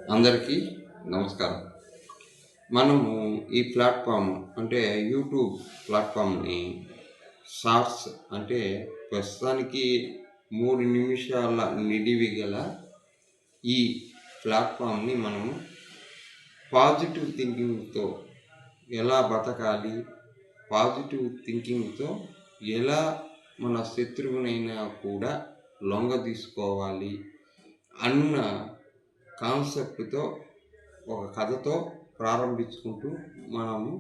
అందరికీ నమస్కారం. మనము ఈ ప్లాట్ఫామ్ అంటే యూట్యూబ్ ప్లాట్ఫామ్ని షార్ట్స్ అంటే ప్రస్తుతానికి 3 నిమిషాల నిడివి గల ఈ ప్లాట్ఫామ్ని మనము పాజిటివ్ థింకింగ్తో ఎలా బతకాలి, పాజిటివ్ థింకింగ్తో ఎలా మన శత్రువునైనా కూడా లొంగ తీసుకోవాలి అన్న కాన్సెప్ట్తో ఒక కథతో ప్రారంభించుకుంటూ మనము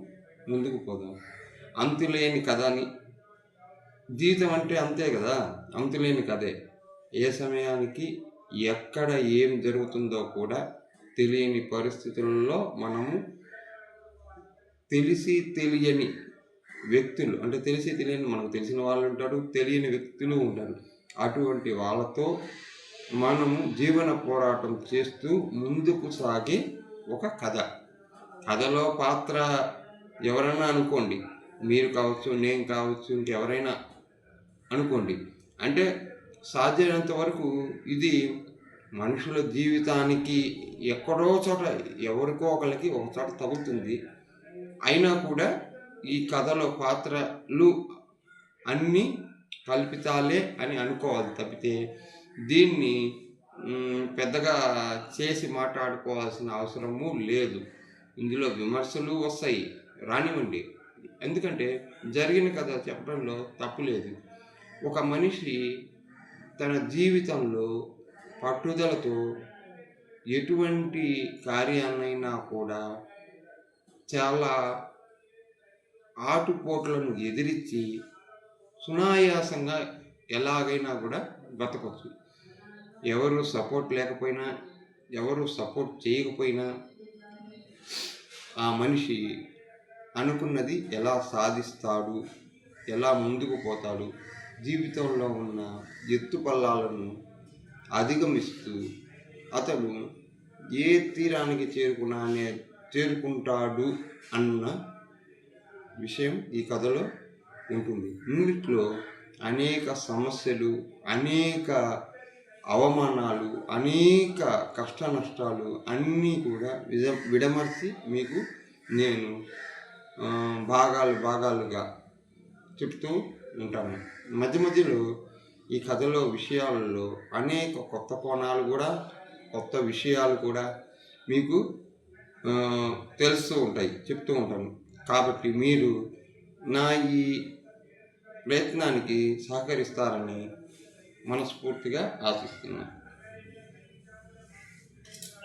ముందుకు పోదాం. అంతులేని కథ అని, జీవితం అంటే అంతే కదా, అంతులేని కథే. ఏ సమయానికి ఎక్కడ ఏం జరుగుతుందో కూడా తెలియని పరిస్థితుల్లో మనము తెలిసి తెలియని వ్యక్తులు అంటే తెలిసి తెలియని మనకు తెలిసిన వాళ్ళు ఉంటారు, తెలియని వ్యక్తులు ఉంటారు. అటువంటి వాళ్ళతో మనము జీవన పోరాటం చేస్తూ ముందుకు సాగే ఒక కథ. కథలో పాత్ర ఎవరైనా అనుకోండి, మీరు కావచ్చు, నేను కావచ్చు, ఇంకెవరైనా అనుకోండి. అంటే సాధ్యమైనంత వరకు ఇది మనుషుల జీవితానికి ఎక్కడో చోట ఎవరికో ఒకరికి ఒక చోట తగులుతుంది. అయినా కూడా ఈ కథలో పాత్రలు అన్నీ కల్పితాలే అని అనుకోవాలి తప్పితే దీన్ని పెద్దగా చేసి మాట్లాడుకోవాల్సిన అవసరము లేదు. ఇందులో విమర్శలు వస్తాయి, రానివ్వండి. ఎందుకంటే జరిగిన కథ చెప్పడంలో తప్పు లేదు. ఒక మనిషి తన జీవితంలో పట్టుదలతో ఎటువంటి కార్యాన్నైనా కూడా చాలా ఆటుపోట్లను ఎదిరించి సునాయాసంగా ఎలాగైనా కూడా బతకొచ్చు. ఎవరు సపోర్ట్ లేకపోయినా, ఎవరు సపోర్ట్ చేయకపోయినా ఆ మనిషి అనుకున్నది ఎలా సాధిస్తాడు, ఎలా ముందుకు పోతాడు, జీవితంలో ఉన్న ఎత్తుపల్లాలను అధిగమిస్తూ అతను ఏ తీరానికి చేరుకుంటాడు అన్న విషయం ఈ కథలో ఉంటుంది. ఇందులో అనేక సమస్యలు, అనేక అవమానాలు, అనేక కష్ట నష్టాలు అన్నీ కూడా విడమర్చి మీకు నేను భాగాలుగా చెప్తూ ఉంటాను. మధ్య మధ్యలో ఈ కథలో విషయాలలో అనేక కొత్త కోణాలు కూడా, కొత్త విషయాలు కూడా మీకు తెలుస్తూ ఉంటాయి, చెప్తూ ఉంటాను. కాబట్టి మీరు నా ఈ ప్రయత్నానికి సహకరిస్తారని మనస్ఫూర్తిగా ఆశిస్తున్నాను.